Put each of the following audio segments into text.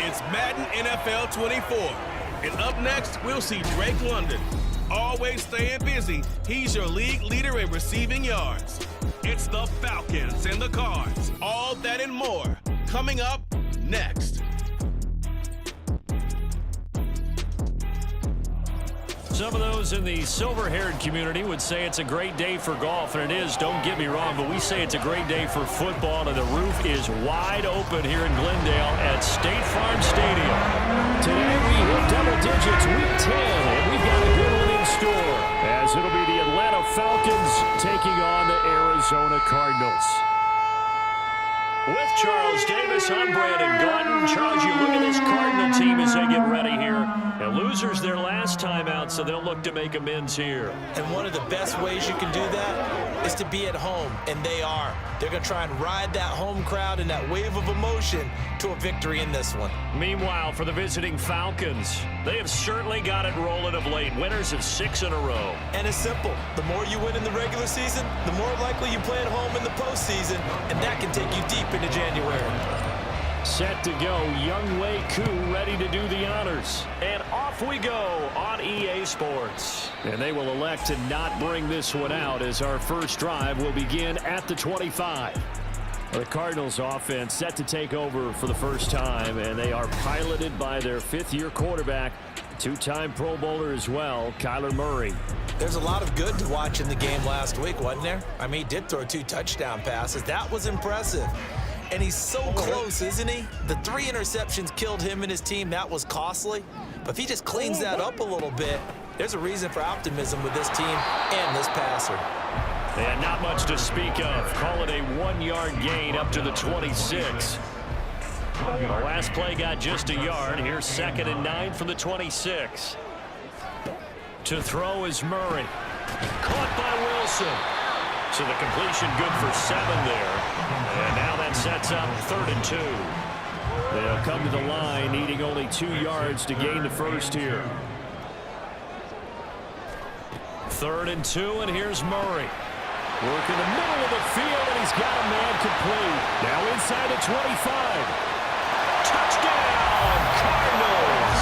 It's Madden NFL 24. And up next, we'll see Drake London. Always staying busy, he's your league leader in receiving yards. It's the Falcons and the Cards. All that and more coming up next. Some of those in the silver-haired community would say it's a great day for golf, and it is, don't get me wrong, but we say it's a great day for football, and the roof is wide open here in Glendale at State Farm Stadium. Today we hit double digits, week 10, and we've got a good one in store, as it'll be the Atlanta Falcons taking on the Arizona Cardinals. With Charles Davis, I'm Brandon Gaudin. Charles, you look at this Cardinal team as they get ready here. And losers their last time out, so they'll look to make amends here. And one of the best ways you can do that is to be at home, and they are. They're going to try and ride that home crowd and that wave of emotion to a victory in this one. Meanwhile, for the visiting Falcons, they have certainly got it rolling of late. Winners of 6 in a row. And it's simple. The more you win in the regular season, the more likely you play at home in the postseason, and that can take you deep into January. Set to go, Younghoe Koo ready to do the honors. And off we go on EA Sports. And they will elect to not bring this one out as our first drive will begin at the 25. The Cardinals offense set to take over for the first time, and they are piloted by their fifth-year quarterback, two-time Pro Bowler as well, Kyler Murray. There's a lot of good to watch in the game last week, wasn't there? I mean, he did throw 2 touchdown passes. That was impressive. And he's so close, isn't he? The 3 interceptions killed him and his team. That was costly. But if he just cleans that up a little bit, there's a reason for optimism with this team and this passer. And not much to speak of. Call it a 1-yard gain up to the 26. The last play got just a yard. Here's 2nd and 9 from the 26. To throw is Murray. Caught by Wilson. So the completion good for 7 there. And now that sets up 3rd and 2. They'll come to the line needing only 2 yards to gain the first here. 3rd and 2, and here's Murray. Work in the middle of the field, and he's got a man complete. Now inside the 25. Touchdown, Cardinals!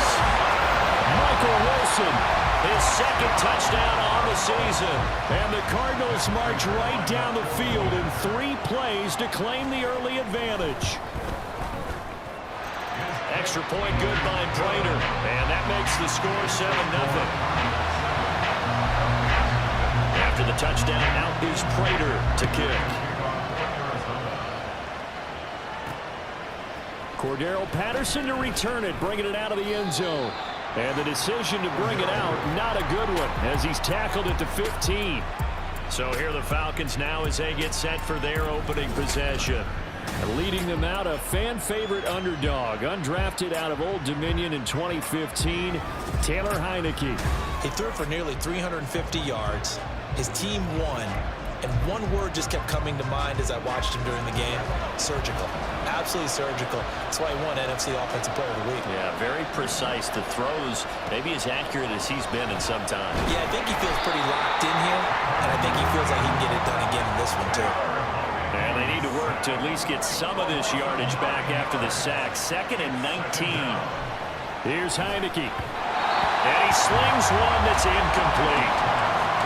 Michael Wilson, his 2nd touchdown on the season. And the Cardinals march right down the field in 3 plays to claim the early advantage. Extra point good by Prater. And that makes the score 7-0. After the touchdown, out is Prater to kick. Cordero Patterson to return it, bringing it out of the end zone. And the decision to bring it out, not a good one, as he's tackled at the 15. So here the Falcons now as they get set for their opening possession. And leading them out, a fan-favorite underdog, undrafted out of Old Dominion in 2015, Taylor Heineke. He threw for nearly 350 yards. His team won. And one word just kept coming to mind as I watched him during the game: surgical. Absolutely surgical. That's why he won NFC Offensive Player of the Week. Yeah, very precise. The throws maybe as accurate as he's been in some time. Yeah, I think he feels pretty locked in here, and I think he feels like he can get it done again in this one, too. And they need to work to at least get some of this yardage back after the sack. 2nd and 19. Here's Heineke. And he slings one that's incomplete.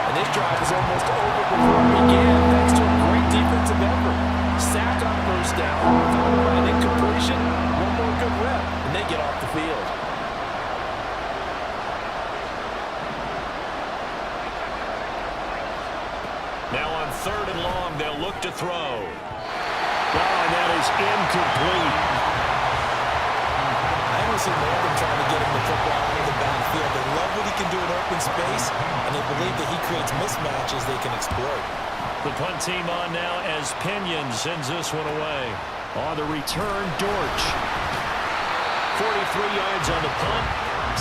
And this drive is almost over before it began, thanks to a great defensive effort. Sack on 1st down, followed by an incompletion, one more good rep, and they get off the field. Now on 3rd and long, they'll look to throw. Oh, and that is incomplete. I haven't seen more of them trying to get him the football out of the backfield. They love what he can do in open space, and they believe that he creates mismatches they can exploit. The punt team on now as Pinion sends this one away. On the return, Dortch. 43 yards on the punt,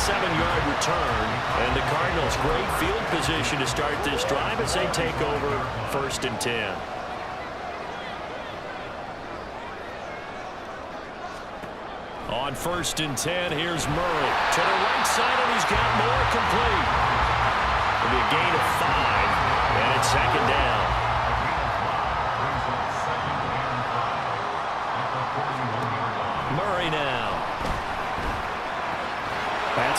7-yard return. And the Cardinals, great field position to start this drive as they take over 1st and 10. On 1st and 10, here's Murray. To the right side, and he's got more complete. It'll be a gain of 5, and it's 2nd down. Murray now.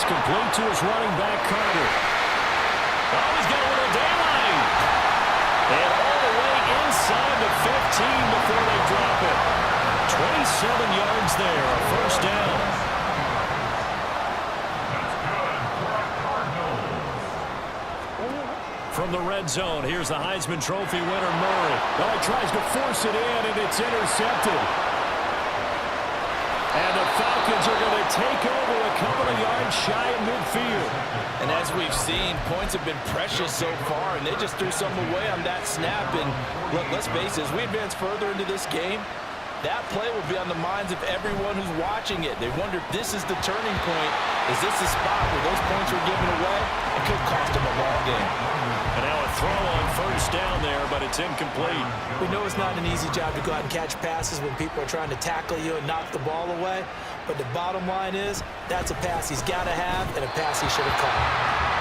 It's complete to his running back, Carter. Oh, he's got a little daylight. And all the way inside the 15 before they drop it. 27 yards there, a first down. From the red zone, here's the Heisman Trophy winner, Murray. Oh, he tries to force it in, and it's intercepted. And the Falcons are going to take over a couple of yards shy of midfield. And as we've seen, points have been precious so far, and they just threw some away on that snap. And look, let's face it, as we advance further into this game, that play will be on the minds of everyone who's watching it. They wonder if this is the turning point. Is this the spot where those points were given away? It could cost them a ball game. And now a throw on first down there, but it's incomplete. We know it's not an easy job to go out and catch passes when people are trying to tackle you and knock the ball away. But the bottom line is, that's a pass he's got to have and a pass he should have caught.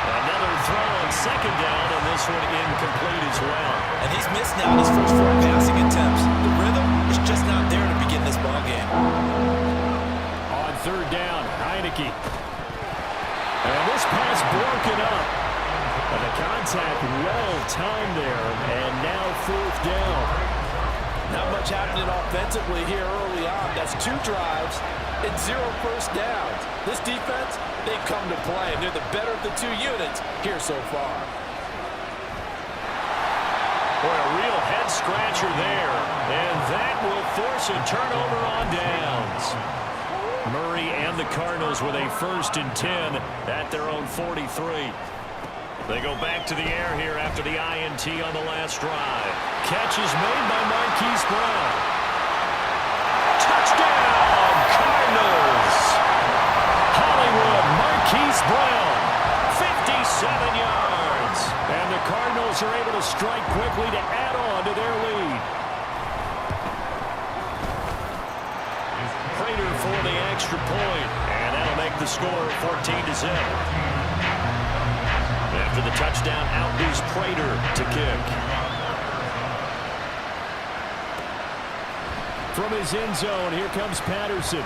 Another throw on second down, and this one incomplete as well. And he's missed now his first 4 passing attempts. The rhythm is just not there to begin this ball game. On third down, Heineke. And this pass broken up. And the contact well timed there, and now fourth down. Not much happening offensively here early on. That's 2 drives and 0 first downs. This defense, they've come to play, and they're the better of the 2 units here so far. Boy, a real head-scratcher there, and that will force a turnover on downs. Murray and the Cardinals with a 1st and 10 at their own 43. They go back to the air here after the INT on the last drive. Catch is made by Marquise Brown. Touchdown, Cardinals! Hollywood, Marquise Brown, 57 yards. And the Cardinals are able to strike quickly to add on to their lead. Prater for the extra point, and that'll make the score 14-7. After the touchdown, out is Prater to kick. From his end zone, here comes Patterson.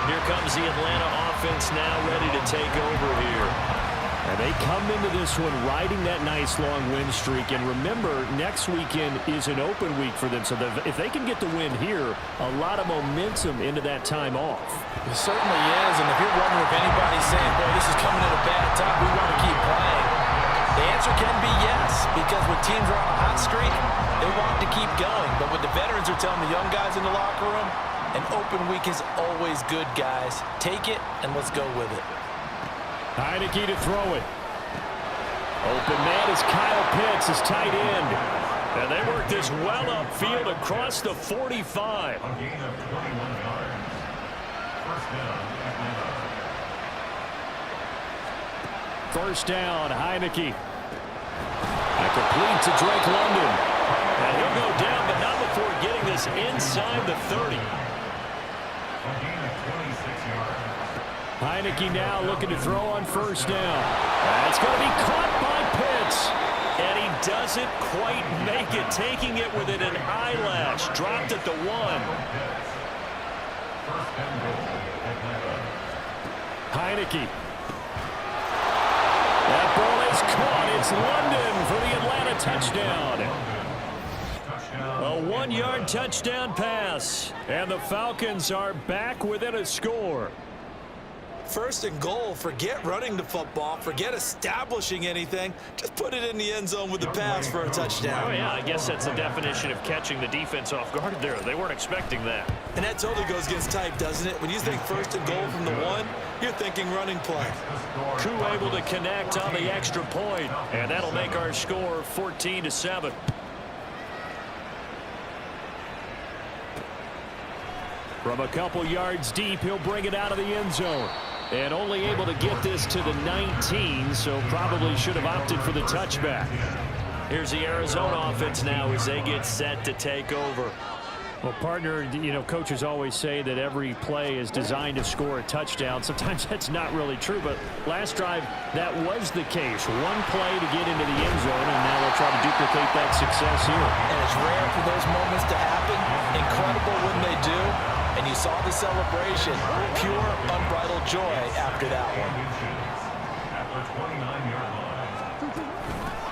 Here comes the Atlanta offense now ready to take over here. And they come into this one riding that nice long win streak. And remember, next weekend is an open week for them. So if they can get the win here, a lot of momentum into that time off. It certainly is. And if you're wondering if anybody's saying, boy, this is coming at a bad time, we want to keep playing, the answer can be yes. Because when teams are on a hot streak, they want to keep going. But when the veterans are telling the young guys in the locker room, an open week is always good, guys. Take it, and let's go with it. Heineke to throw it. Open man is Kyle Pitts, his tight end. And they work this well upfield across the 45. First down, Heineke. Complete to Drake London. And he'll go down, but not before getting this inside the 30. Heineke now looking to throw on first down. It's going to be caught by Pitts. And he doesn't quite make it, taking it within an eyelash. Dropped at the 1. Heineke. That ball is caught. It's London for the Atlanta touchdown. A 1-yard touchdown pass. And the Falcons are back within a score. First and goal, forget running the football, forget establishing anything. Just put it in the end zone with the pass for a touchdown. Oh, yeah, I guess that's the definition of catching the defense off guard there. They weren't expecting that. And that totally goes against type, doesn't it? When you think first and goal from the 1, you're thinking running play. Koo able to connect on the extra point, and that'll make our score 14-7. From a couple yards deep, he'll bring it out of the end zone. And only able to get this to the 19, so probably should have opted for the touchback. Here's the Arizona offense now as they get set to take over. Well, partner, you know, coaches always say that every play is designed to score a touchdown. Sometimes that's not really true, but last drive, that was the case. One play to get into the end zone, and now they'll try to duplicate that success here. And it's rare for those moments to happen. Incredible when they do. And And you saw the celebration. Pure, unbridled joy after that one.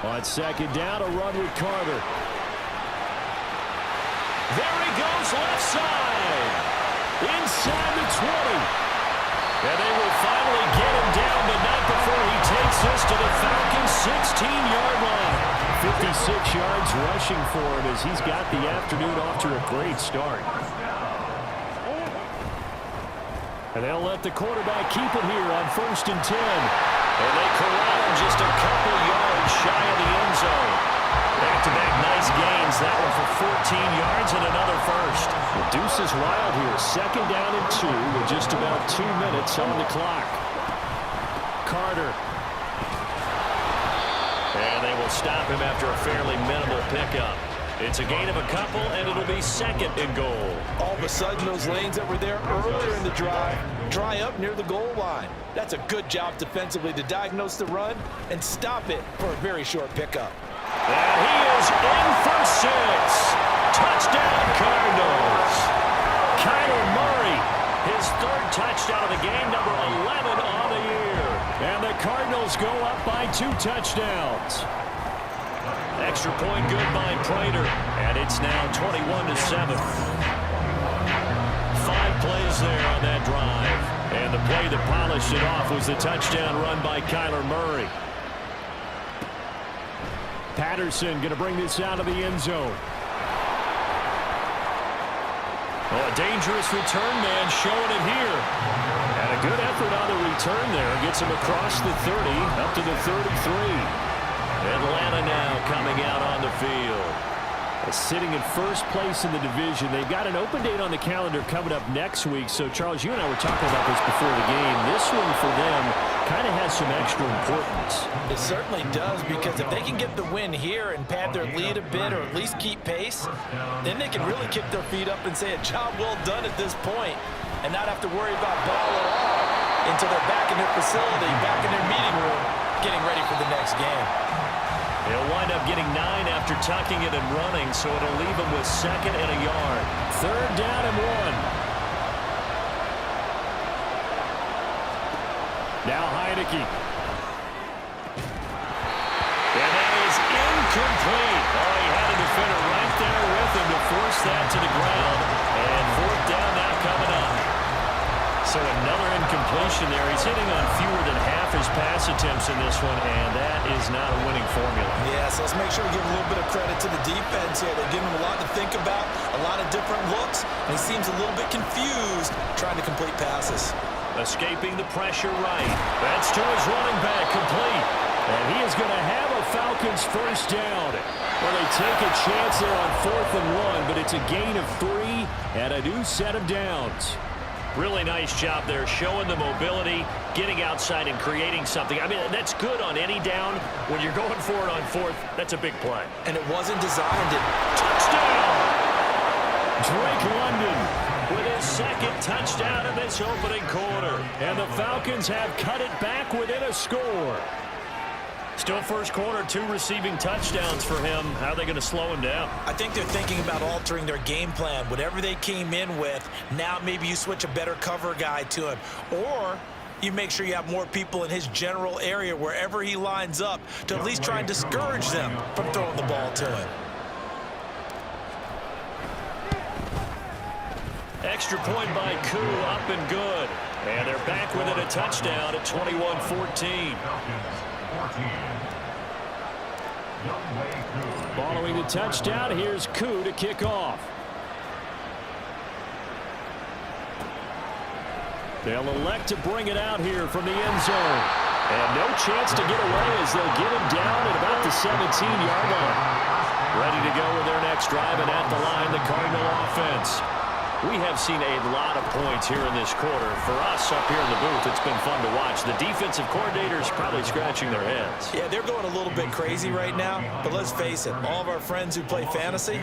On second down, a run with Carter. There he goes, left side. Inside the 20. And they will finally get him down, but not before he takes this to the Falcons' 16-yard line. 56 yards rushing for him as he's got the afternoon off to a great start. And they'll let the quarterback keep it here on 1st and 10. And they corral him just a couple yards shy of the end zone. Back-to-back nice gains. That one for 14 yards and another first. The deuce is wild here. 2nd down and 2 with just about 2 minutes on the clock. Carter. And they will stop him after a fairly minimal pickup. It's a gain of a couple, and it'll be 2nd and goal. All of a sudden, those lanes that were there earlier in the drive dry up near the goal line. That's a good job defensively to diagnose the run and stop it for a very short pickup. And he is in for 6. Touchdown, Cardinals. Kyler Murray, his 3rd touchdown of the game, number 11 on the year. And the Cardinals go up by 2 touchdowns. Extra point good by Prater. And it's now 21-7. 5 plays there on that drive. And the play that polished it off was the touchdown run by Kyler Murray. Patterson going to bring this out of the end zone. Oh, a dangerous return man showing it here. And a good effort on the return there. Gets him across the 30, up to the 33. Atlanta now coming out on the field. Sitting in 1st place in the division. They've got an open date on the calendar coming up next week. So, Charles, you and I were talking about this before the game. This one for them kind of has some extra importance. It certainly does, because if they can get the win here and pad their lead a bit or at least keep pace, then they can really kick their feet up and say a job well done at this point and not have to worry about ball at all until they're back in their facility, back in their meeting room, getting ready for the next game. They'll wind up getting 9 after tucking it and running, so it'll leave them with 2nd and a yard. 3rd down and 1. Now Heineke. And that is incomplete. Oh, he had a defender right there with him to force that to the ground. And 4th down now coming up. So another incompletion there. He's hitting on fewer than half his pass attempts in this one, and that is not a winning formula. Yeah, so let's make sure we give a little bit of credit to the defense here. They're giving him a lot to think about, a lot of different looks, and he seems a little bit confused trying to complete passes. Escaping the pressure right. That's to his running back, complete. And he is going to have a Falcons 1st down. Well, they take a chance there on 4th and 1, but it's a gain of 3 and a new set of downs. Really nice job there, showing the mobility, getting outside and creating something. I mean, that's good on any down. When you're going for it on 4th, that's a big play. And it wasn't designed to... Touchdown! Drake London with his 2nd touchdown in this opening quarter. And the Falcons have cut it back within a score. Still 1st quarter, 2 receiving touchdowns for him. How are they going to slow him down? I think they're thinking about altering their game plan. Whatever they came in with, now maybe you switch a better cover guy to him. Or you make sure you have more people in his general area wherever he lines up to at least try and discourage them from throwing the ball to him. Extra point by Koo, up and good. And they're back within a touchdown at 21-14. Following the touchdown, here's Koo to kick off. They'll elect to bring it out here from the end zone. And no chance to get away as they'll get him down at about the 17-yard line. Ready to go with their next drive, and at the line, the Cardinal offense. We have seen a lot of points here in this quarter. For us up here in the booth, it's been fun to watch. The defensive coordinators probably scratching their heads. Yeah, they're going a little bit crazy right now, but let's face it, all of our friends who play fantasy,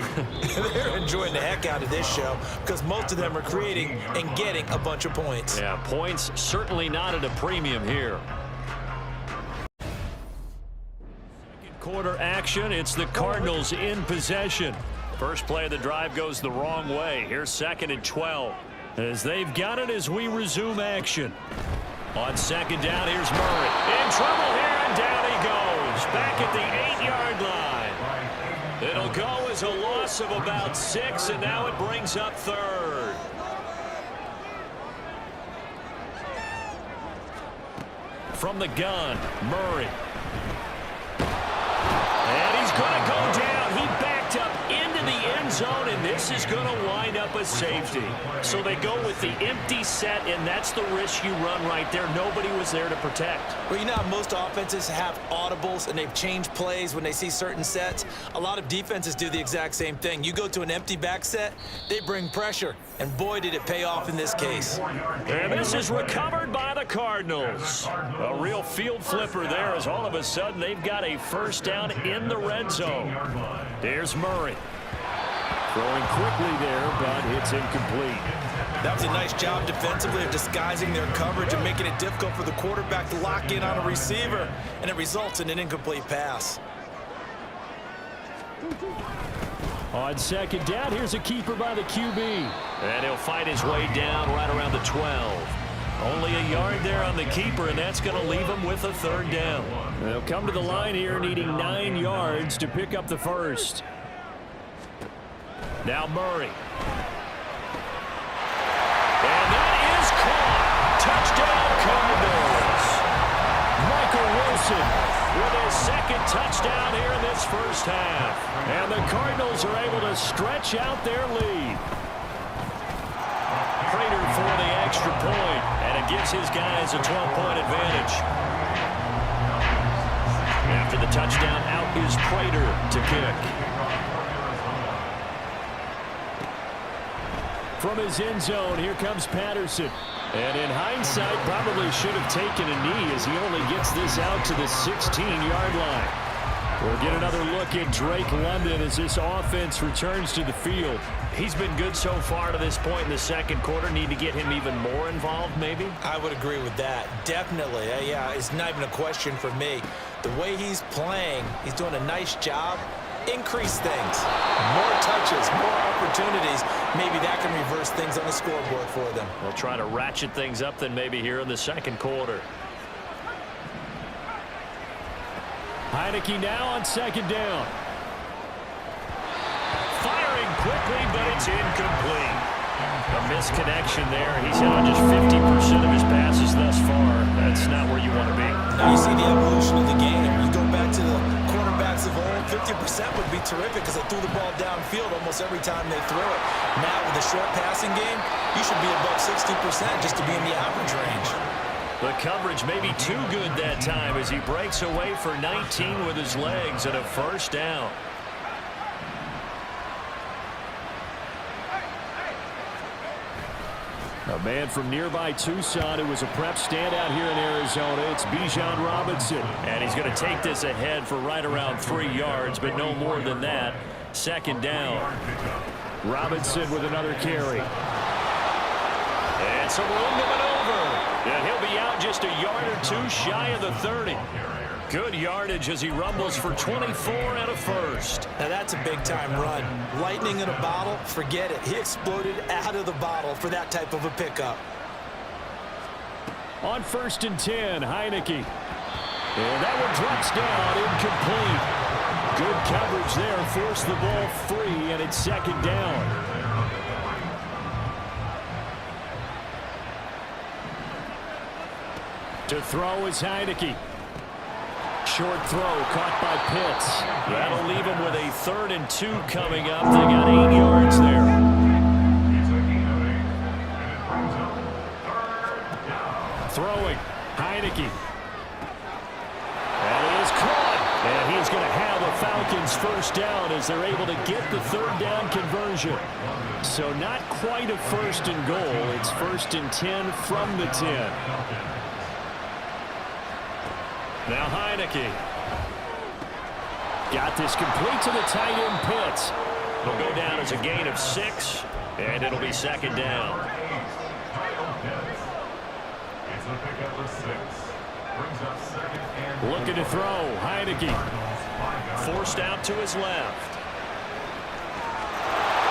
they're enjoying the heck out of this show because most of them are creating and getting a bunch of points. Yeah, points certainly not at a premium here. Second quarter action, it's the Cardinals in possession. First play of the drive goes the wrong way. Here's 2nd and 12. As they've got it as we resume action. On second down, here's Murray. In trouble here, and down he goes. Back at the 8-yard line. It'll go as a loss of about 6, and now it brings up third. From the gun, Murray. And he's going to go down. He backed up into the end zone, and this is going to wind up a safety. So they go with the empty set, and that's the risk you run right there. Nobody was there to protect. Well, you know how most offenses have audibles, and they've changed plays when they see certain sets? A lot of defenses do the exact same thing. You go to an empty back set, they bring pressure. And boy, did it pay off in this case. And this is recovered by the Cardinals. A real field flipper there as all of a sudden they've got a first down in the red zone. There's Murray. Throwing quickly there, but it's incomplete. That was a nice job defensively of disguising their coverage and making it difficult for the quarterback to lock in on a receiver. And it results in an incomplete pass. On second down, here's a keeper by the QB. And he'll fight his way down right around the 12. Only a yard there on the keeper, and that's going to leave him with a third down. They'll come to the line here needing 9 yards to pick up the first. Now Murray. And that is caught. Touchdown Cardinals. Michael Wilson with his second touchdown here in this first half. And the Cardinals are able to stretch out their lead. Prater for the extra point, and it gives his guys a 12-point advantage. After the touchdown, out is Prater to kick. From his end zone, here comes Patterson. And in hindsight, probably should have taken a knee as he only gets this out to the 16-yard line. We'll get another look at Drake London as this offense returns to the field. He's been good so far to this point in the second quarter. Need to get him even more involved, maybe? I would agree with that. Definitely. Yeah, it's not even a question for me. The way he's playing, he's doing a nice job. Increase things. More touches, more opportunities. Maybe that can reverse things on the scoreboard for them. They'll try to ratchet things up then maybe here in the second quarter. Heineke now on second down. Firing quickly, but it's incomplete. A misconnection there. He's hit on just 50% of his passes thus far. That's not where you want to be. Now you see the evolution of the game. You go back to the quarterbacks of old, 50% would be terrific because they threw the ball downfield almost every time they threw it. Now with the short passing game, you should be above 60% just to be in the average range. The coverage may be too good that time as he breaks away for 19 with his legs and a first down. A man from nearby Tucson who was a prep standout here in Arizona. It's Bijan Robinson. And he's going to take this ahead for right around 3 yards, but no more than that. Second down. Robinson with another carry. And some room to maneuver. And he'll be out just a yard or two shy of the 30. Good yardage as he rumbles for 24 and a first. Now that's a big-time run. Lightning in a bottle, forget it. He exploded out of the bottle for that type of a pickup. On 1st and 10, Heineke. And that one drops down, incomplete. Good coverage there, forced the ball free, and it's second down. To throw is Heineke. Short throw caught by Pitts. That'll leave him with a 3rd and 2 coming up. They got 8 yards there. Throwing, Heineke. And it is caught. And he's going to have a Falcons first down as they're able to get the 3rd down conversion. So not quite a 1st and goal. It's 1st and 10 from the 10. Now Heineke. Got this complete to the tight end Pitts. It'll go down as a gain of 6, and it'll be second down. Looking to throw, Heineke. Forced out to his left.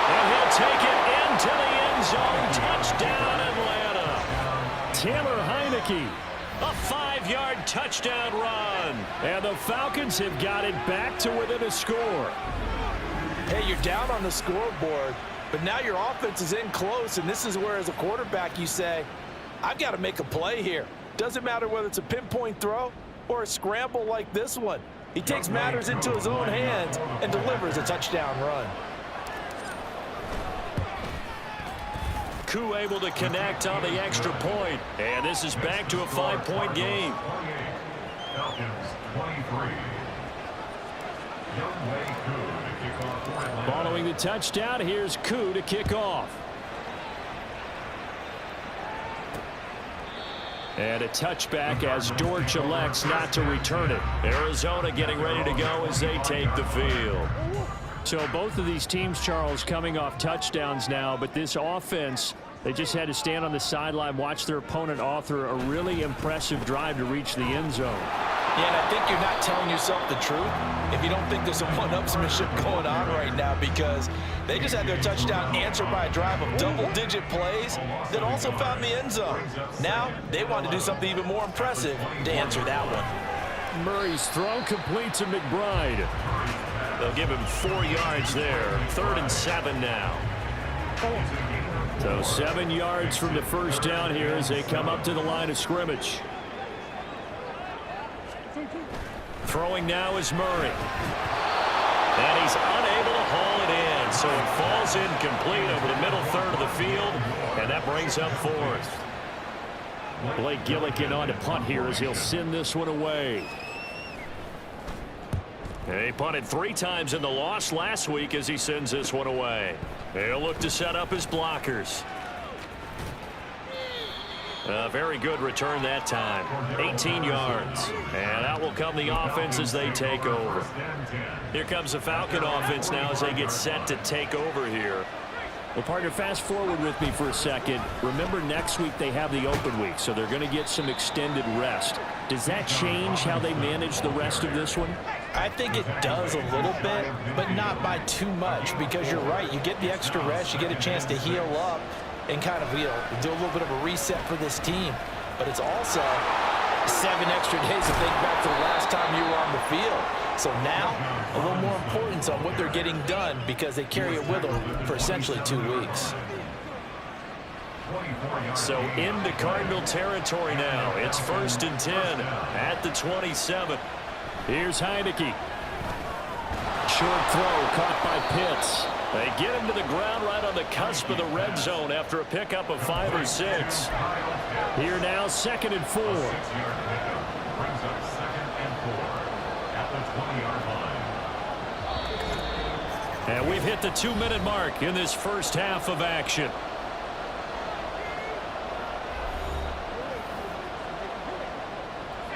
And he'll take it in into the end zone. Touchdown, Atlanta. Taylor Heineke. A 5-yard touchdown run. And the Falcons have got it back to within a score. Hey, you're down on the scoreboard, but now your offense is in close, and this is where, as a quarterback, you say, I've got to make a play here. Doesn't matter whether it's a pinpoint throw or a scramble like this one. He takes matters into his own hands and delivers a touchdown run. Koo able to connect on the extra point, and this is back to a 5-point game. Following the touchdown, here's Koo to kick off. And a touchback as Dortch elects not to return it. Arizona getting ready to go as they take the field. So both of these teams, Charles, coming off touchdowns now, but this offense, they just had to stand on the sideline, watch their opponent author a really impressive drive to reach the end zone. Yeah, and I think you're not telling yourself the truth if you don't think there's some one-upsmanship going on right now, because they just had their touchdown answered by a drive of double-digit plays that also found the end zone. Now they want to do something even more impressive to answer that one. Murray's throw complete to McBride. They'll give him 4 yards there. 3rd and 7 now. So 7 yards from the first down here as they come up to the line of scrimmage. Throwing now is Murray. And he's unable to haul it in. So it falls incomplete over the middle third of the field. And that brings up 4th. Blake Gillikin on to punt here as he'll send this one away. He punted 3 times in the loss last week as he sends this one away. He'll look to set up his blockers. A very good return that time. 18 yards. And out will come the offense as they take over. Here comes the Falcon offense now as they get set to take over here. Well, partner, fast forward with me for a second. Remember, next week they have the open week, so they're going to get some extended rest. Does that change how they manage the rest of this one? I think it does a little bit, but not by too much, because you're right. You get the extra rest. You get a chance to heal up and kind of, do a little bit of a reset for this team. But it's also 7 extra days to think back to the last time you were on the field. So now, a little more importance on what they're getting done because they carry it with them for essentially 2 weeks. So into Cardinal territory now. It's 1st and 10 at the 27. Here's Heineke. Short throw caught by Pitts. They get him to the ground right on the cusp of the red zone after a pickup of 5 or 6. Here now, 2nd and 4. And we've hit the 2-minute mark in this first half of action.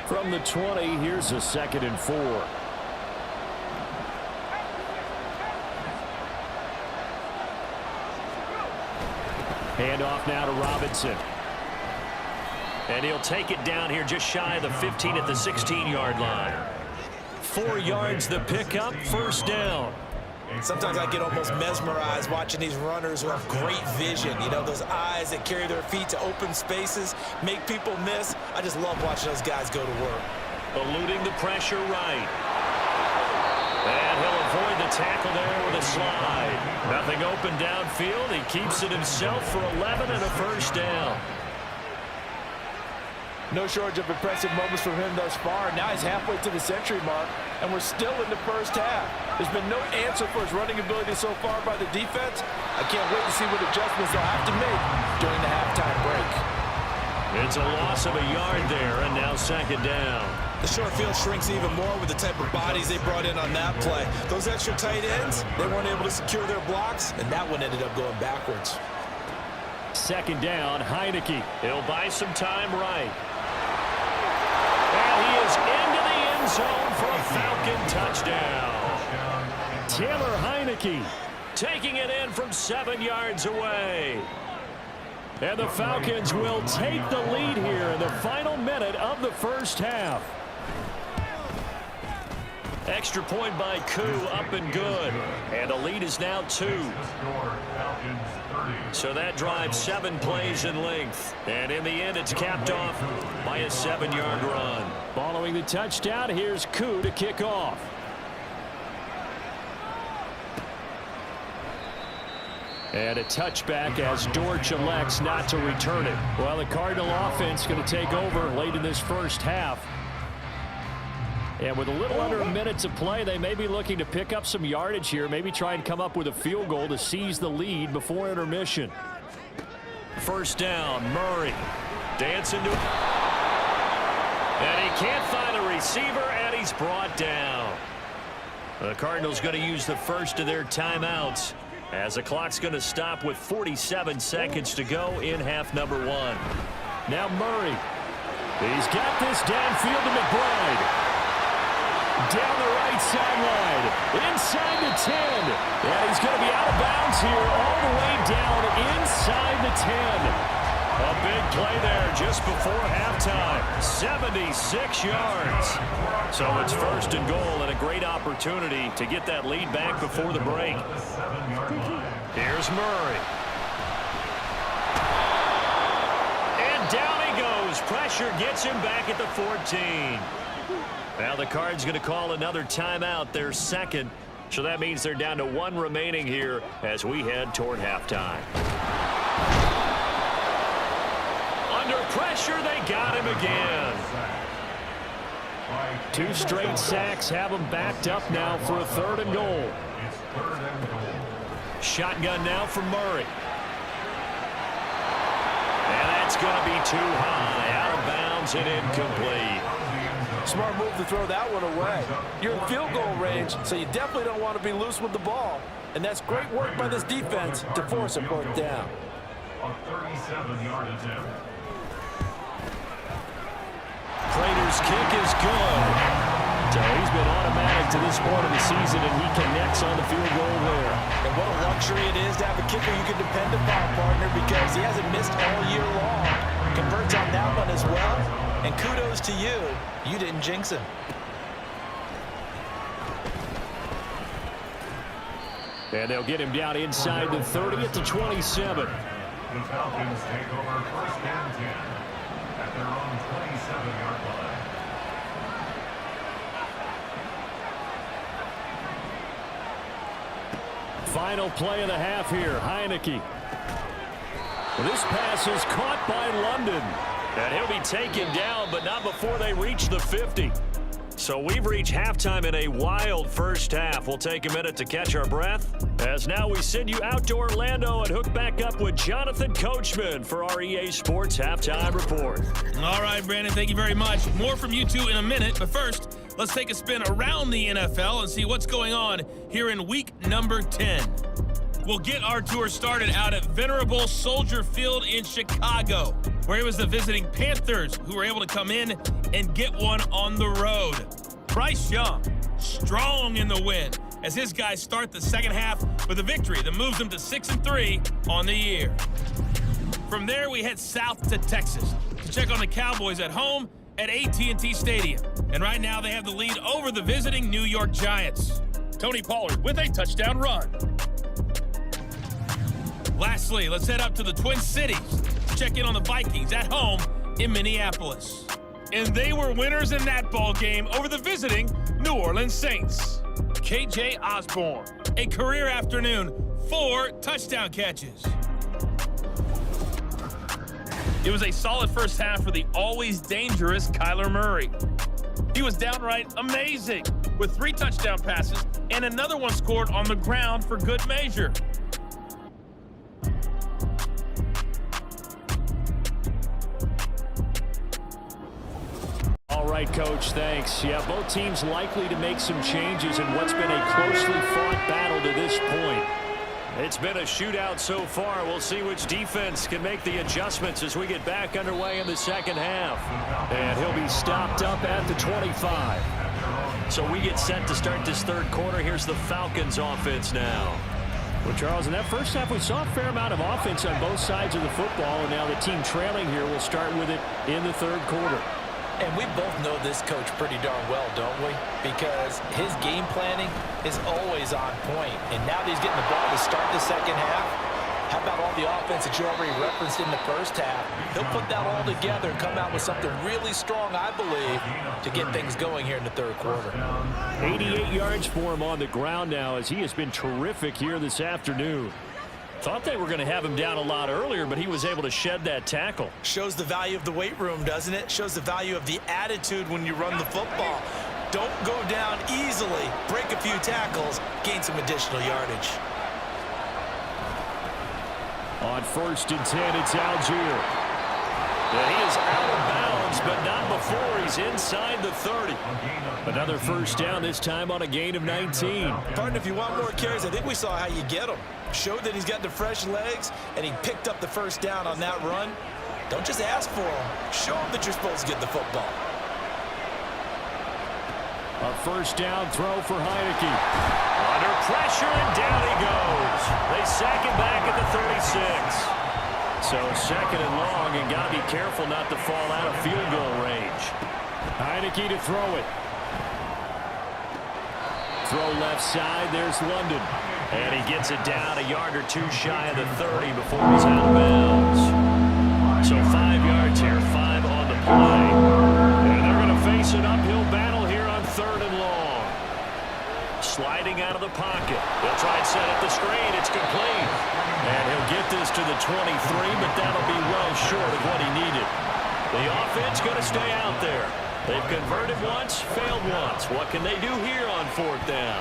From the 20, here's a 2nd and 4. Handoff now to Robinson. And he'll take it down here just shy of the 15 at the 16-yard line. 4 yards the pickup, 1st down. Sometimes I get almost mesmerized watching these runners who have great vision. Those eyes that carry their feet to open spaces, make people miss. I just love watching those guys go to work. Eluding the pressure right. And he'll avoid the tackle there with a slide. Nothing open downfield. He keeps it himself for 11 and a 1st down. No shortage of impressive moments from him thus far. Now he's halfway to the century mark, and we're still in the first half. There's been no answer for his running ability so far by the defense. I can't wait to see what adjustments they'll have to make during the halftime break. It's a loss of a yard there, and now 2nd down. The short field shrinks even more with the type of bodies they brought in on that play. Those extra tight ends, they weren't able to secure their blocks, and that one ended up going backwards. 2nd down, Heineke. He'll buy some time right. And he is into the end zone for a Falcon touchdown. Taylor Heineke taking it in from 7 yards away. And the Falcons will take the lead here in the final minute of the first half. Extra point by Koo, up and good. And the lead is now 2. So that drives 7 plays in length. And in the end, it's capped off by a 7-yard run. Following the touchdown, here's Koo to kick off. And a touchback as Dortch elects not to return it. Well, the Cardinal offense going to take over late in this first half. And with a little under a minute to play, they may be looking to pick up some yardage here, maybe try and come up with a field goal to seize the lead before intermission. First down, Murray. Dancing to it. And he can't find a receiver, and he's brought down. The Cardinals going to use the first of their timeouts as the clock's going to stop with 47 seconds to go in half number 1. Now Murray. He's got this downfield to McBride. Down the right sideline, inside the 10. And he's going to be out of bounds here all the way down inside the 10. A big play there just before halftime. 76 yards. So it's first and goal and a great opportunity to get that lead back before the break. Here's Murray. And down he goes. Pressure gets him back at the 14. Now the Cards going to call another timeout, their second. So that means they're down to 1 remaining here as we head toward halftime. Under pressure, they got him again. 2 straight sacks have him backed up now for a 3rd and goal. Shotgun now for Murray. And that's going to be too high, out of bounds and incomplete. Smart move to throw that one away. You're in field goal range, so you definitely don't want to be loose with the ball. And that's great work by this defense to force a 4th down. A 37-yard attempt. Prater's kick is good. So he's been automatic to this point of the season, and he connects on the field goal there. And what a luxury it is to have a kicker you can depend upon, partner, because he hasn't missed all year long. Converts on that one as well. And kudos to you. You didn't jinx him. And they'll get him down inside the 30 at the 27. The Falcons take over first and 10 at their own 27-yard line. Final play of the half here. Heineke. This pass is caught by London. And he'll be taken down, but not before they reach the 50. So we've reached halftime in a wild first half. We'll take a minute to catch our breath, as now we send you out to Orlando and hook back up with Jonathan Coachman for our EA Sports Halftime Report. All right, Brandon, thank you very much. More from you two in a minute, but first, let's take a spin around the NFL and see what's going on here in week number 10. We'll get our tour started out at Venerable Soldier Field in Chicago, where it was the visiting Panthers who were able to come in and get one on the road. Bryce Young, strong in the win, as his guys start the second half with a victory that moves them to 6-3 on the year. From there, we head south to Texas to check on the Cowboys at home at AT&T Stadium. And right now, they have the lead over the visiting New York Giants. Tony Pollard with a touchdown run. Lastly, let's head up to the Twin Cities to check in on the Vikings at home in Minneapolis. And they were winners in that ball game over the visiting New Orleans Saints. KJ Osborne, a career afternoon, 4 touchdown catches. It was a solid first half for the always dangerous Kyler Murray. He was downright amazing with 3 touchdown passes and another one scored on the ground for good measure. All right, Coach, thanks. Yeah, both teams likely to make some changes in what's been a closely fought battle to this point. It's been a shootout so far. We'll see which defense can make the adjustments as we get back underway in the second half. And he'll be stopped up at the 25. So we get set to start this third quarter. Here's the Falcons offense now. Well, Charles, in that first half, we saw a fair amount of offense on both sides of the football, and now the team trailing here will start with it in the third quarter. And we both know this coach pretty darn well, don't we? Because his game planning is always on point. And now that he's getting the ball to start the second half, how about all the offense that you already referenced in the first half? He'll put that all together and come out with something really strong, I believe, to get things going here in the third quarter. 88 yards for him on the ground now as he has been terrific here this afternoon. Thought they were going to have him down a lot earlier, but he was able to shed that tackle. Shows the value of the weight room, doesn't it? Shows the value of the attitude when you run the football. Don't go down easily. Break a few tackles. Gain some additional yardage. On 1st and 10, it's Algier. And he is out of bounds, but not before he's inside the 30. Another first down, this time on a gain of 19. Partner, if you want more carries, I think we saw how you get them. Showed that he's got the fresh legs, and he picked up the first down on that run. Don't just ask for them. Show them that you're supposed to get the football. A first down throw for Heineke. Under pressure, and down he goes. They sack him back at the 36. So 2nd and long, and got to be careful not to fall out of field goal range. Heineke to throw it. Throw left side, there's London. And he gets it down a yard or two shy of the 30 before he's out of bounds. So 5 yards here, 5 on the play. And they're going to face an uphill battle here on 3rd and long. Sliding out of the pocket. They'll try and set up the screen. It's complete. And he'll get this to the 23, but that'll be well short of what he needed. The offense going to stay out there. They've converted once, failed once. What can they do here on 4th down?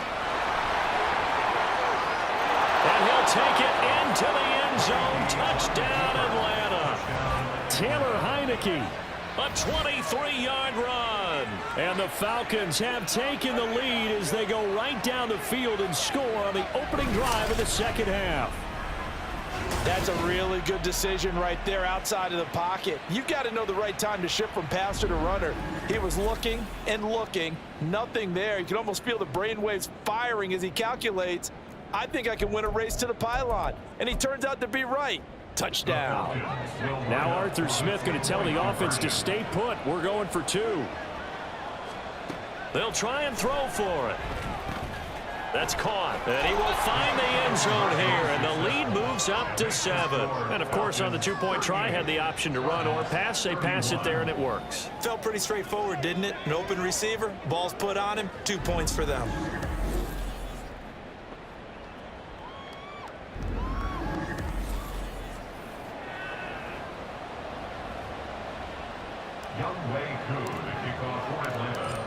And he'll take it into the end zone. Touchdown, Atlanta. Taylor Heineke, a 23-yard run. And the Falcons have taken the lead as they go right down the field and score on the opening drive of the second half. That's a really good decision right there outside of the pocket. You've got to know the right time to shift from passer to runner. He was looking and looking. Nothing there. You can almost feel the brainwaves firing as he calculates, I think I can win a race to the pylon. And he turns out to be right. Touchdown. Now Arthur Smith going to tell the offense to stay put. We're going for 2. They'll try and throw for it. That's caught. And he will find the end zone here. And the lead moves up to 7. And, of course, on the 2-point try, had the option to run or pass. They pass it there, and it works. Felt pretty straightforward, didn't it? An open receiver, ball's put on him, 2 points for them.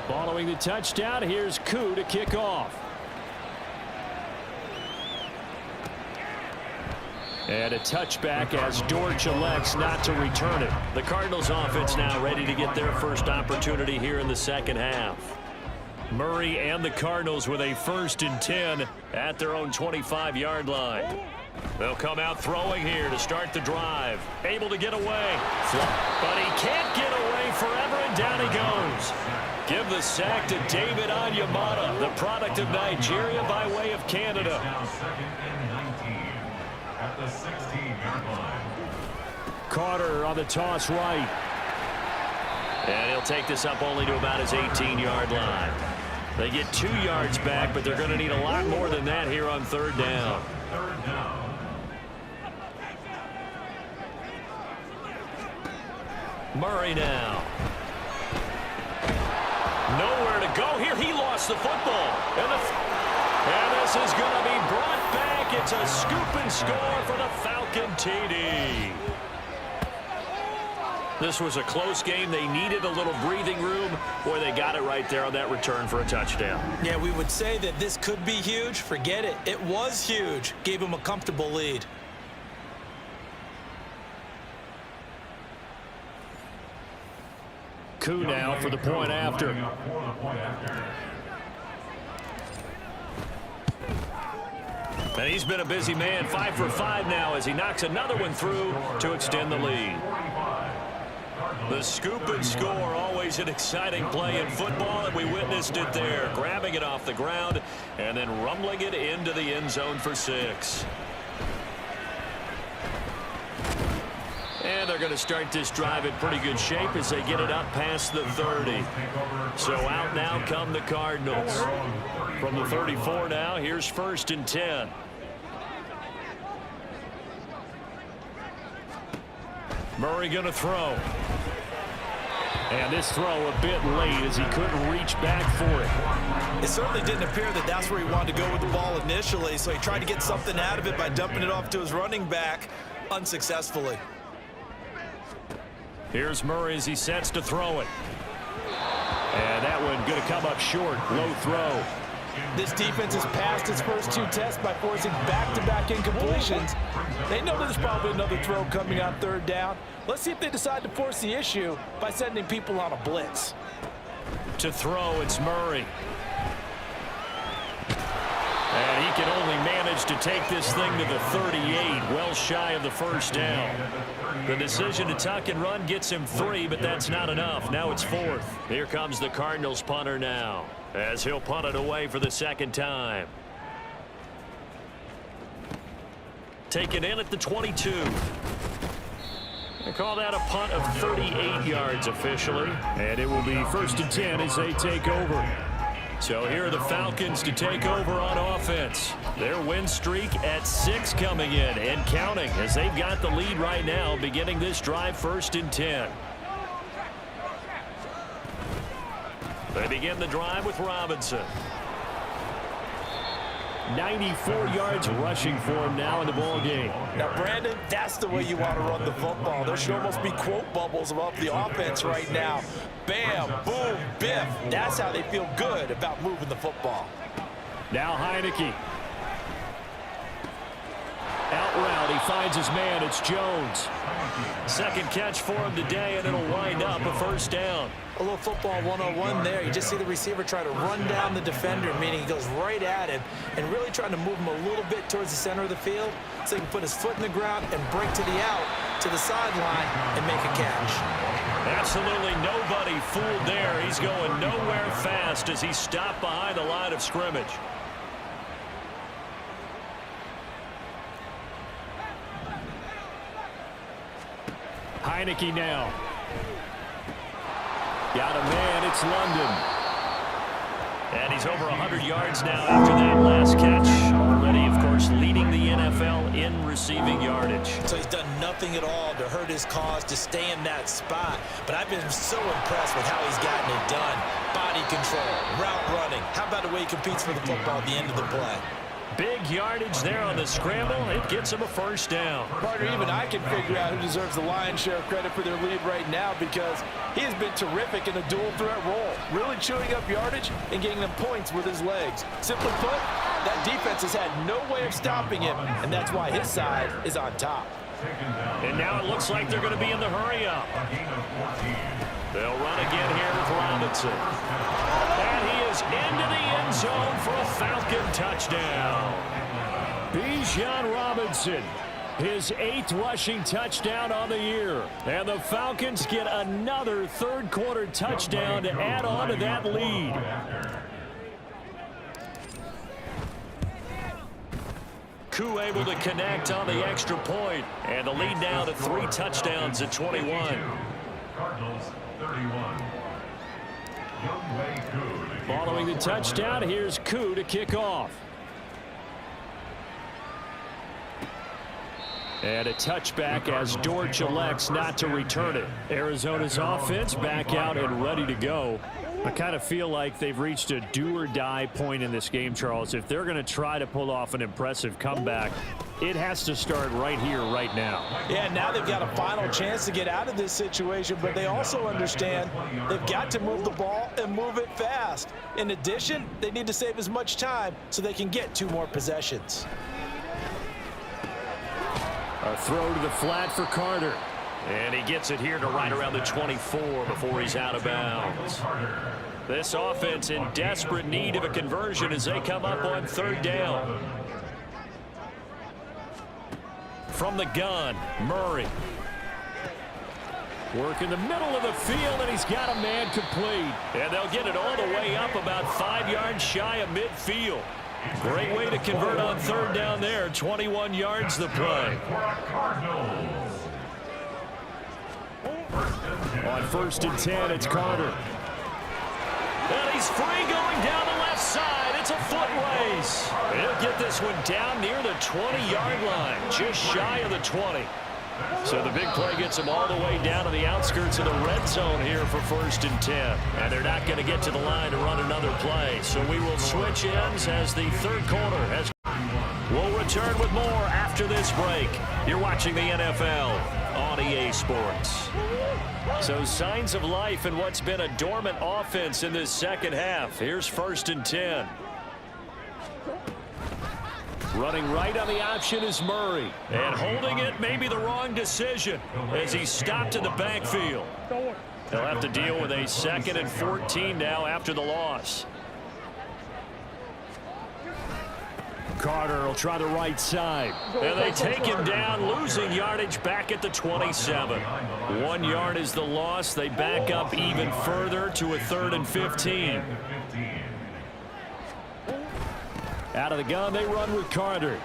Following the touchdown, here's Koo to kick off. And a touchback as Dortch elects not to return it. The Cardinals offense now ready to get their first opportunity here in the second half. Murray and the Cardinals with a 1st and 10 at their own 25-yard line. They'll come out throwing here to start the drive. Able to get away. But he can't get away forever, and down he goes. Give the sack to David Onyemata, the product of Nigeria by way of Canada. At the 16-yard line. Carter on the toss right. And he'll take this up only to about his 18-yard line. They get 2 yards back, but they're going to need a lot more than that here on 3rd down. 3rd down. Murray now. Nowhere to go here. He lost the football. And this is going to be brought back. It's a scoop and score for the Falcon TD. This was a close game. They needed a little breathing room. Boy, they got it right there on that return for a touchdown. Yeah, we would say that this could be huge. Forget it. It was huge. Gave him a comfortable lead. Koo now for the point after. And he's been a busy man. 5 for 5 now as he knocks another one through to extend the lead. The scoop and score, always an exciting play in football, and we witnessed it there. Grabbing it off the ground and then rumbling it into the end zone for 6. And they're going to start this drive in pretty good shape as they get it up past the 30. So out now come the Cardinals. From the 34 now, here's 1st and 10. Murray going to throw. And this throw a bit late as he couldn't reach back for it. It certainly didn't appear that that's where he wanted to go with the ball initially, so he tried to get something out of it by dumping it off to his running back unsuccessfully. Here's Murray as he sets to throw it. And that one going to come up short. Low throw. This defense has passed its first 2 tests by forcing back-to-back incompletions. They know there's probably another throw coming on 3rd down. Let's see if they decide to force the issue by sending people on a blitz. To throw, it's Murray. And he can only manage to take this thing to the 38, well shy of the 1st down. The decision to tuck and run gets him 3, but that's not enough. Now it's 4th. Here comes the Cardinals punter now, as he'll punt it away for the 2nd time. Taken in at the 22. They call that a punt of 38 yards officially. And it will be 1st and 10 as they take over. So here are the Falcons to take over on offense. Their win streak at 6 coming in and counting as they've got the lead right now beginning this drive 1st and 10. They begin the drive with Robinson. 94 yards rushing for him now in the ball game. Now, Brandon, that's the way you want to run the football. There should almost be quote bubbles above the offense right now. Bam, boom, biff. That's how they feel good about moving the football. Now Heineke. Out route, he finds his man. It's Jones. 2nd catch for him today, and it'll wind up a 1st down. A little football 101 there. You just see the receiver try to run down the defender, meaning he goes right at him and really trying to move him a little bit towards the center of the field so he can put his foot in the ground and break to the out, to the sideline, and make a catch. Absolutely nobody fooled there. He's going nowhere fast as he stopped behind the line of scrimmage. Heineke now. Got a man, it's London. And he's over 100 yards now after that last catch. Already, of course, leading the NFL in receiving yardage. So he's done nothing at all to hurt his cause, to stay in that spot. But I've been so impressed with how he's gotten it done. Body control, route running. How about the way he competes for the football at the end of the play? Big yardage there on the scramble. It gets him a 1st down. Partner, even I can figure out who deserves the lion's share of credit for their lead right now because he has been terrific in a dual threat role, really chewing up yardage and getting them points with his legs. Simply put, that defense has had no way of stopping him, and that's why his side is on top. And now it looks like they're going to be in the hurry-up. They'll run again here with Robinson. And he is into the end zone for a Falcon touchdown. Bijan Robinson, his 8th rushing touchdown on the year. And the Falcons get another 3rd quarter touchdown to add on to that lead. Koo able to connect on the extra point. And the lead now to 3 touchdowns at 21. Cardinals 31. Following the touchdown, here's Koo to kick off. And a touchback as Dortch elects not to return it. Arizona's offense back out and ready to go. I kind of feel like they've reached a do-or-die point in this game, Charles. If they're going to try to pull off an impressive comeback, it has to start right here, right now. Yeah, now they've got a final chance to get out of this situation, but they also understand they've got to move the ball and move it fast. In addition, they need to save as much time so they can get 2 more possessions. A throw to the flat for Carter. And he gets it here to right around the 24 before he's out of bounds. This offense in desperate need of a conversion as they come up on 3rd down. From the gun, Murray. Work in the middle of the field, and he's got a man complete. And they'll get it all the way up about 5 yards shy of midfield. Great way to convert on 3rd down there. 21 yards the play. On 1st and 10, it's Carter. And he's free going down the left side. It's a foot race. He'll get this one down near the 20-yard line, just shy of the 20. So the big play gets him all the way down to the outskirts of the red zone here for 1st and 10. And they're not going to get to the line to run another play. So we will switch ends as the third quarter has. We'll return with more after this break. You're watching the NFL on EA Sports. So signs of life in what's been a dormant offense in this second half. Here's 1st and 10. Running right on the option is Murray. And holding it may be the wrong decision as he's stopped in the backfield. They'll have to deal with a 2nd and 14 now after the loss. Carter will try the right side. And they take him down, losing yardage back at the 27. 1 yard is the loss. They back up even further to a 3rd and 15. Out of the gun, they run with Carter.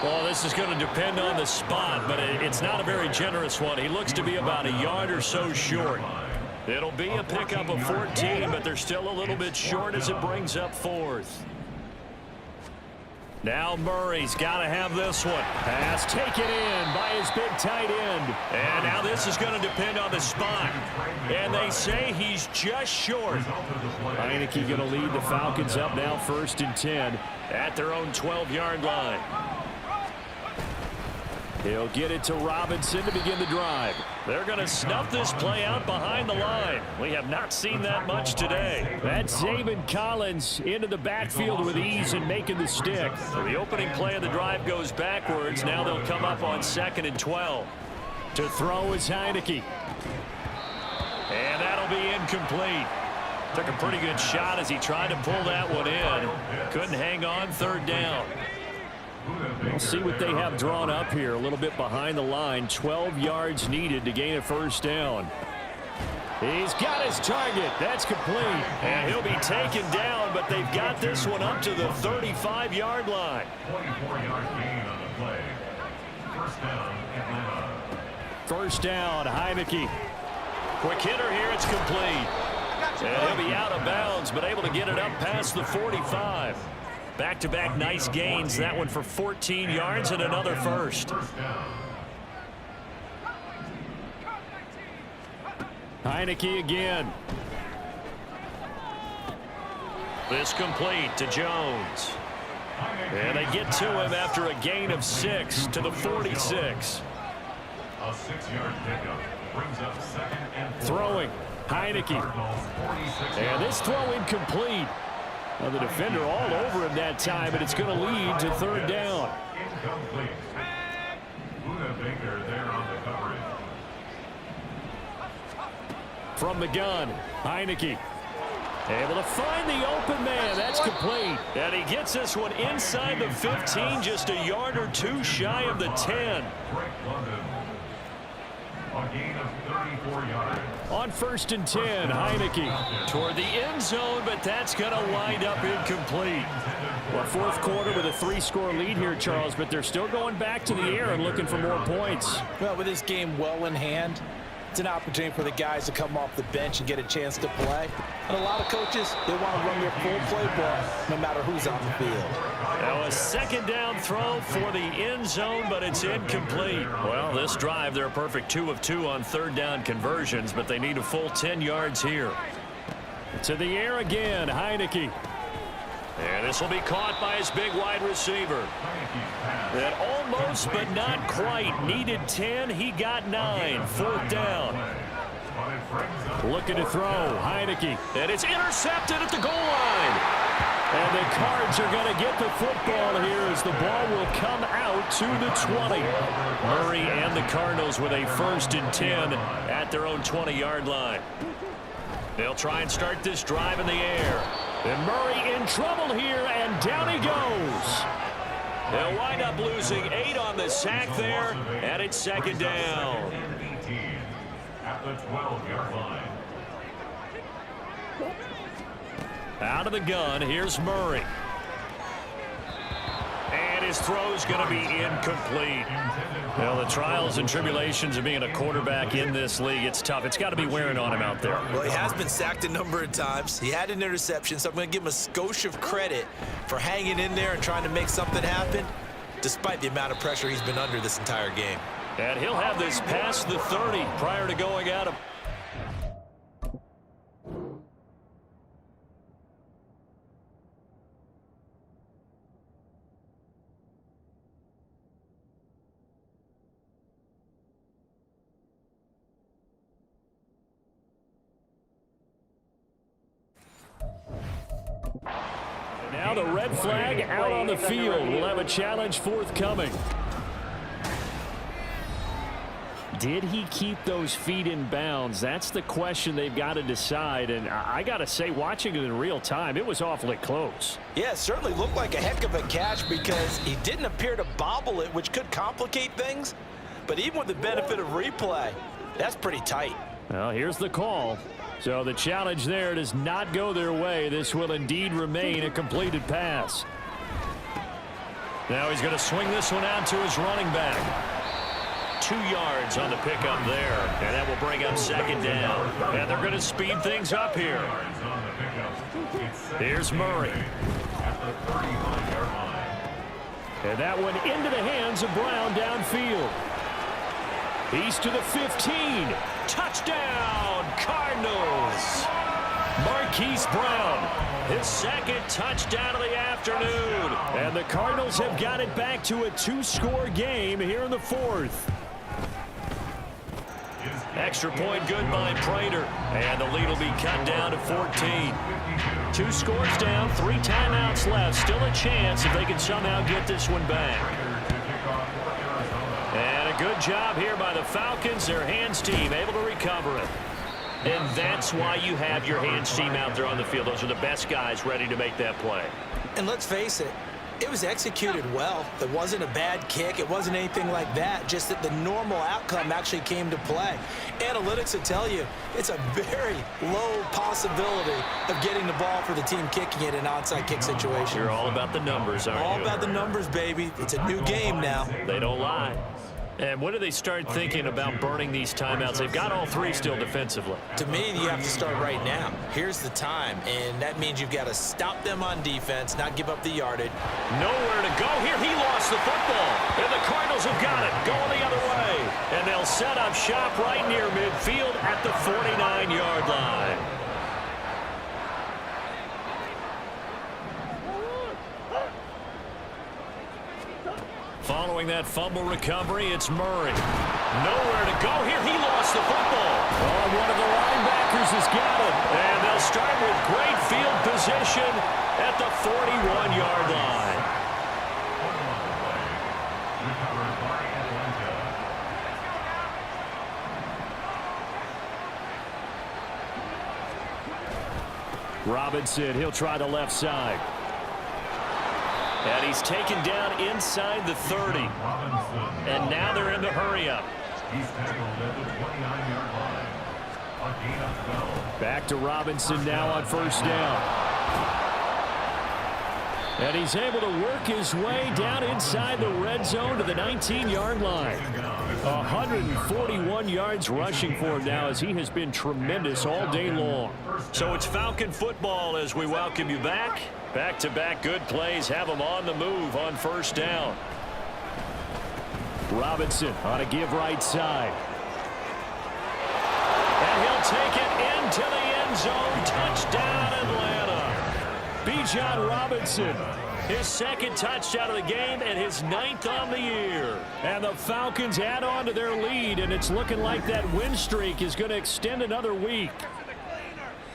Well, this is going to depend on the spot, but it's not a very generous one. He looks to be about a yard or so short. It'll be a pickup of 14, but they're still a little bit short as it brings up 4th. Now Murray's got to have this one. Pass taken in by his big tight end. And now this is going to depend on the spot. And they say he's just short. Heineke going to lead the Falcons up now 1st and 10 at their own 12-yard line. He'll get it to Robinson to begin the drive. They're going to snuff this play out behind the line. We have not seen that much today. That's Zaven Collins into the backfield with ease and making the stick. So the opening play of the drive goes backwards. Now they'll come up on 2nd and 12. To throw is Heineke. And that'll be incomplete. Took a pretty good shot as he tried to pull that one in. Couldn't hang on, 3rd down. We'll see what they have drawn up here. A little bit behind the line. 12 yards needed to gain a 1st down. He's got his target. That's complete. And he'll be taken down, but they've got this one up to the 35-yard line. 24-yard gain on the play. 1st down, Atlanta. 1st down, Heineke. Quick hitter here. It's complete. And he'll be out of bounds, but able to get it up past the 45. Back-to-back nice gains. That one for 14 yards and another 1st. Heineke again. This complete to Jones. And they get to him after a gain of 6 to the 46. A 6-yard pickup brings up 2nd and 4. Throwing. Heineke. And this throw incomplete. Well, the defender all over him that time, but it's going to lead to 3rd down. Incomplete. Buda Baker there on the coverage. From the gun, Heineke. Able to find the open man. That's complete. And he gets this one inside the 15, just a yard or 2 shy of the 10. A gain of 34 yards. On 1st and 10, Heineke toward the end zone, but that's going to wind up incomplete. Well, 4th quarter with a 3-score lead here, Charles, but they're still going back to the air and looking for more points. Well, with this game well in hand, it's an opportunity for the guys to come off the bench and get a chance to play. And a lot of coaches, they want to run their full play ball no matter who's on the field. Now a 2nd down throw for the end zone, but it's incomplete. Well, this drive, they're a perfect 2 of 2 on 3rd down conversions, but they need a full 10 yards here. To the air again, Heineke. And this will be caught by his big wide receiver. That almost but not quite needed 10. He got 9. 4th down. Looking to throw. Heineke. And it's intercepted at the goal line. And the Cards are going to get the football here as the ball will come out to the 20. Murray and the Cardinals with a 1st and 10 at their own 20-yard line. They'll try and start this drive in the air. And Murray in trouble here, and down he goes. They'll wind up losing 8 on the sack there, and it's 2nd down. At the 12-yard line. Out of the gun, here's Murray. And his throw's going to be incomplete. Well, the trials and tribulations of being a quarterback in this league, it's tough. It's got to be wearing on him out there. Well, he has been sacked a number of times. He had an interception, so I'm going to give him a skosh of credit for hanging in there and trying to make something happen, despite the amount of pressure he's been under this entire game. And he'll have this past the 30 prior to going out of. Now the red flag out on the field. We'll have a challenge forthcoming. Did he keep those feet in bounds? That's the question they've got to decide. And I got to say, watching it in real time, it was awfully close. Yeah, it certainly looked like a heck of a catch because he didn't appear to bobble it, which could complicate things. But even with the benefit of replay, that's pretty tight. Well, here's the call. So the challenge there does not go their way. This will indeed remain a completed pass. Now he's going to swing this one out to his running back. 2 yards on the pickup there, and that will bring up second down. And they're going to speed things up here. Here's Murray. And that one into the hands of Brown downfield. He's to the 15. Touchdown, Cardinals. Marquise Brown, his second touchdown of the afternoon. And the Cardinals have got it back to a 2-score game here in the 4th. Extra point good by Prater. And the lead will be cut down to 14. 2 scores down, 3 timeouts left. Still a chance if they can somehow get this one back. And a good job here by the Falcons, their hands team, able to recover it. And that's why you have your hands team out there on the field. Those are the best guys ready to make that play. And let's face it, it was executed well. It wasn't a bad kick. It wasn't anything like that, just that the normal outcome actually came to play. Analytics will tell you it's a very low possibility of getting the ball for the team kicking it in an onside kick situation. You're all about the numbers, aren't you? All about the numbers, baby. It's a new game now. They don't lie. And when do they start thinking about burning these timeouts? They've got all 3 still defensively. To me, you have to start right now. Here's the time, and that means you've got to stop them on defense, not give up the yardage. Nowhere to go here. He lost the football. And the Cardinals have got it. Going the other way. And they'll set up shop right near midfield at the 49-yard line. Following that fumble recovery, it's Murray. Nowhere to go here. He lost the football. Oh, one of the linebackers has got it. And they'll start with great field position at the 41-yard line. Robinson, he'll try the left side. And he's taken down inside the 30. And now they're in the hurry-up. He's tackled at the 29-yard line. A gain of 12. Back to Robinson now on first down. And he's able to work his way down inside the red zone to the 19-yard line. 141 yards rushing for him now as he has been tremendous all day long. So it's Falcon football as we welcome you back. Back-to-back good plays have them on the move on first down. Robinson on a give right side. And he'll take it into the end zone. Touchdown, Atlanta. Bijan Robinson, his second touchdown of the game and his 9th on the year. And the Falcons add on to their lead, and it's looking like that win streak is going to extend another week.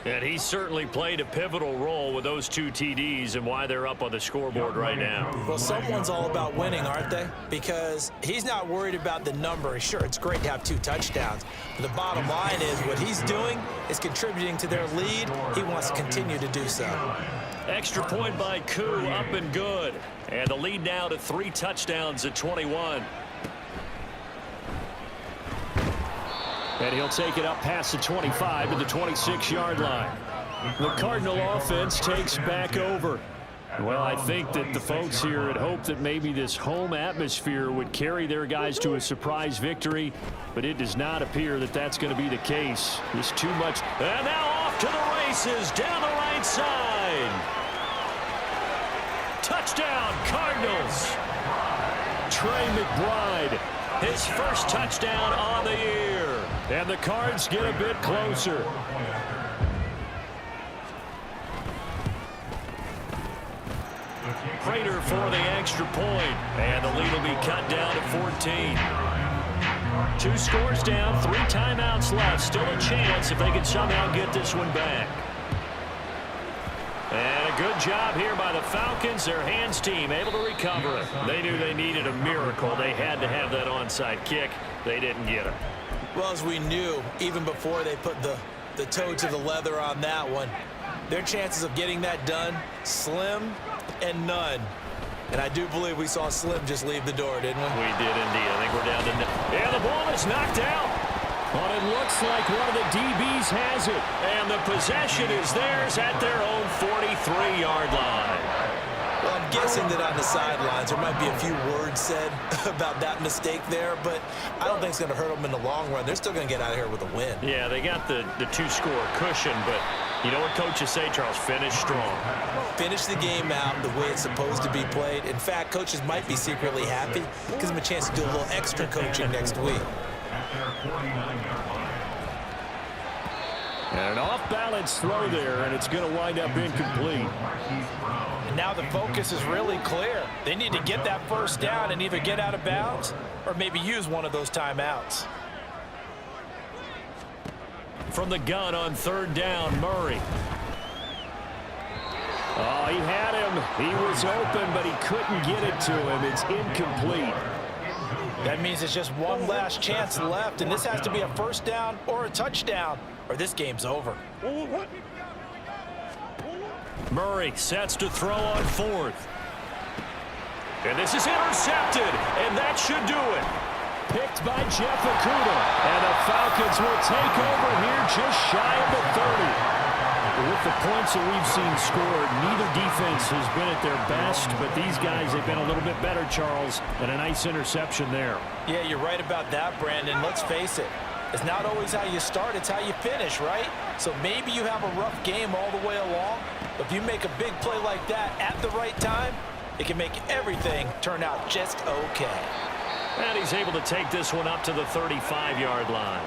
And he certainly played a pivotal role with those 2 TDs and why they're up on the scoreboard right now. Well, someone's all about winning, aren't they? Because he's not worried about the number. Sure, it's great to have 2 touchdowns. But the bottom line is what he's doing is contributing to their lead. He wants to continue to do so. Extra point by Koo, up and good. And the lead now to 3 touchdowns at 21. And he'll take it up past the 25 to the 26-yard line. The Cardinal offense takes back over. Well, I think that the folks here had hoped that maybe this home atmosphere would carry their guys to a surprise victory, but it does not appear that that's going to be the case. There's too much. And now off to the races down the right side. Touchdown, Cardinals. Trey McBride, his first touchdown on the year. And the Cards get a bit closer. Prater for the extra point, and the lead will be cut down to 14. 2 scores down, 3 timeouts left. Still a chance if they can somehow get this one back. And a good job here by the Falcons. Their hands team able to recover it. They knew they needed a miracle. They had to have that onside kick. They didn't get it. Well, as we knew, even before they put the toe to the leather on that one, their chances of getting that done, slim and none. And I do believe we saw Slim just leave the door, didn't we? We did indeed. I think we're down to... Yeah, the ball is knocked out. But it looks like one of the DBs has it. And the possession is theirs at their own 43-yard line. Well, I'm guessing that on the sidelines there might be a few words said about that mistake there, but I don't think it's going to hurt them in the long run. They're still going to get out of here with a win. Yeah, they got the 2-score cushion, but you know what coaches say, Charles? Finish strong. Finish the game out the way it's supposed to be played. In fact, coaches might be secretly happy. It gives them a chance to do a little extra coaching next week. And an off-balance throw there, and it's going to wind up incomplete. And now the focus is really clear. They need to get that first down and either get out of bounds or maybe use one of those timeouts. From the gun on 3rd down, Murray. Oh, he had him. He was open, but he couldn't get it to him. It's incomplete. That means it's just one last chance left, and this has to be a first down or a touchdown, or this game's over. Murray sets to throw on 4th. And this is intercepted, and that should do it. Picked by Jeff Okudah. And the Falcons will take over here just shy of the 30. With the points that we've seen scored, neither defense has been at their best, but these guys have been a little bit better, Charles, and a nice interception there. Yeah, you're right about that, Brandon. Let's face it. It's not always how you start, it's how you finish, right? So maybe you have a rough game all the way along, but if you make a big play like that at the right time, it can make everything turn out just okay. And he's able to take this one up to the 35-yard line.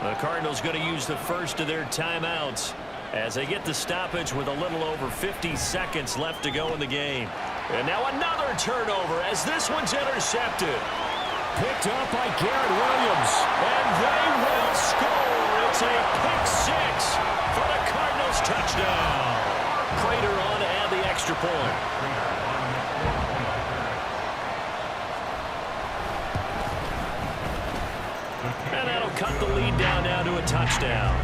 The Cardinals going to use the first of their timeouts as they get the stoppage with a little over 50 seconds left to go in the game. And now another turnover as this one's intercepted. Picked up by Garrett Williams. And they will score. It's a pick-6 for the Cardinals touchdown. Prater on to add the extra point. And that'll cut the lead down now to a touchdown.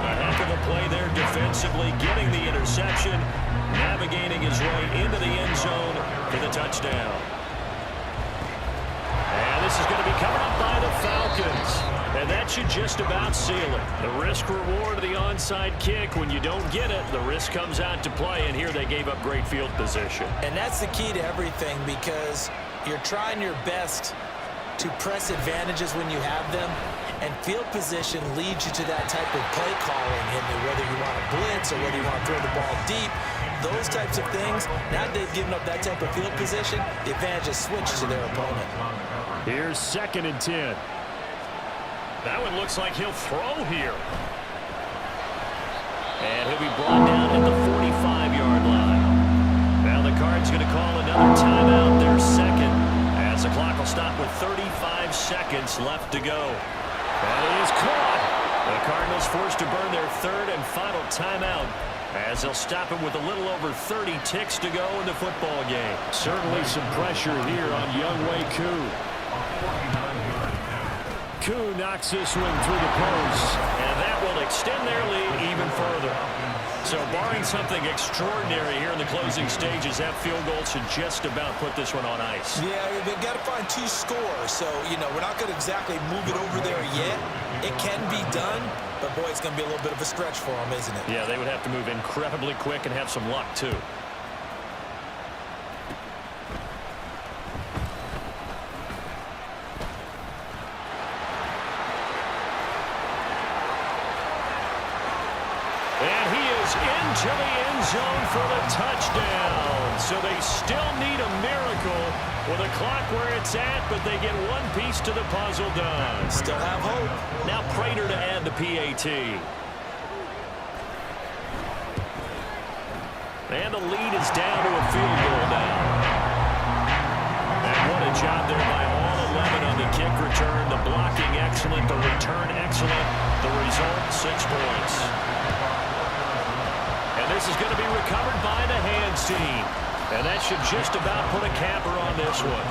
A heck of a play there defensively, getting the interception, navigating his way into the end zone for the touchdown. And this is going to be covered up by the Falcons. And that should just about seal it. The risk-reward of the onside kick, when you don't get it, the risk comes out to play, and here they gave up great field position. And that's the key to everything, because you're trying your best to press advantages when you have them, and field position leads you to that type of play calling, and whether you want to blitz or whether you want to throw the ball deep, those types of things. Now they've given up that type of field position, the advantage is switched to their opponent. Here's 2nd and 10. That one looks like he'll throw here. And he'll be brought down at the 45-yard line. Now the Cards going to call another timeout, their 2nd, as the clock will stop with 35 seconds left to go. And it is caught. The Cardinals forced to burn their 3rd and final timeout, as they'll stop him with a little over 30 ticks to go in the football game. Certainly some pressure here on Younghoe Koo. Koo knocks this one through the post, and that will extend their lead even further. So barring something extraordinary here in the closing stages, that field goal should just about put this one on ice. Yeah, they've got to find 2 scores, so, we're not going to exactly move it over there yet, It can be done, but boy, it's going to be a little bit of a stretch for them, isn't it? Yeah, they would have to move incredibly quick and have some luck, too. And he is into the end zone for the touchdown. So they still need a miracle with a clock where it's at, but they get one piece to the puzzle done. Still have hope. Now Prater to add the PAT. And the lead is down to a field goal now. And what a job there by all 11 on the kick return. The blocking excellent, the return excellent. The result, 6 points. And this is going to be recovered by the hands team. And that should just about put a capper on this one.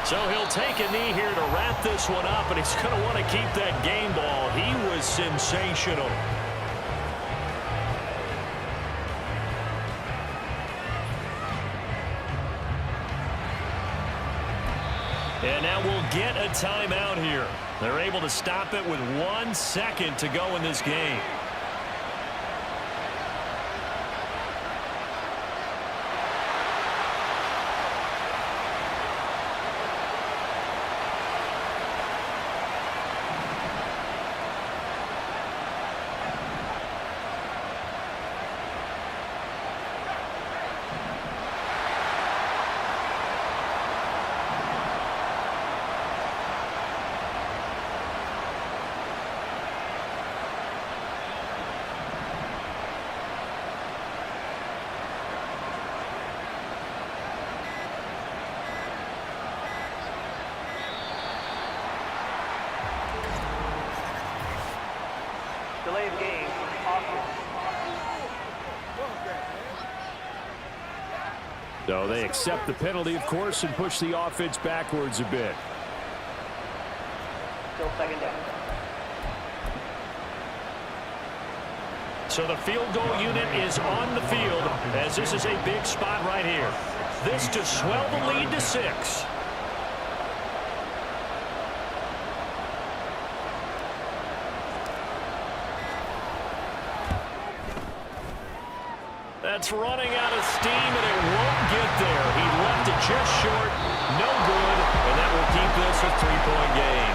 So he'll take a knee here to wrap this one up, and he's going to want to keep that game ball. He was sensational. And now we'll get a timeout here. They're able to stop it with 1 second to go in this game. Delay of game. So they accept the penalty, of course, and push the offense backwards a bit. Still second down. So the field goal unit is on the field as this is a big spot right here. This to swell the lead to 6. That's running out of steam, and it won't get there. He left it just short. No good, and that will keep this a 3-point game.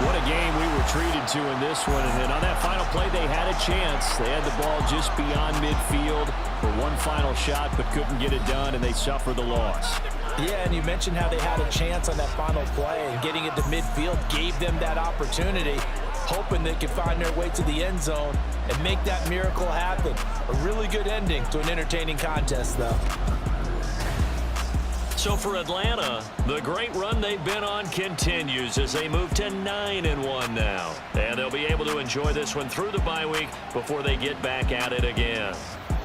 What a game we were treated to in this one. And then on that final play, they had a chance. They had the ball just beyond midfield for one final shot, but couldn't get it done, and they suffered the loss. Yeah, and you mentioned how they had a chance on that final play, and getting it to midfield gave them that opportunity, hoping they could find their way to the end zone and make that miracle happen. A really good ending to an entertaining contest, though. So for Atlanta, the great run they've been on continues as they move to 9-1 now. And they'll be able to enjoy this one through the bye week before they get back at it again.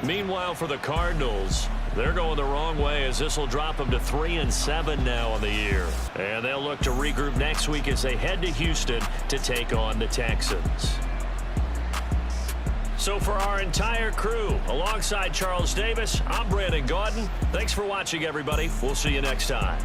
Meanwhile, for the Cardinals, they're going the wrong way as this will drop them to 3-7 now on the year. And they'll look to regroup next week as they head to Houston to take on the Texans. So for our entire crew, alongside Charles Davis, I'm Brandon Gaudin. Thanks for watching, everybody. We'll see you next time.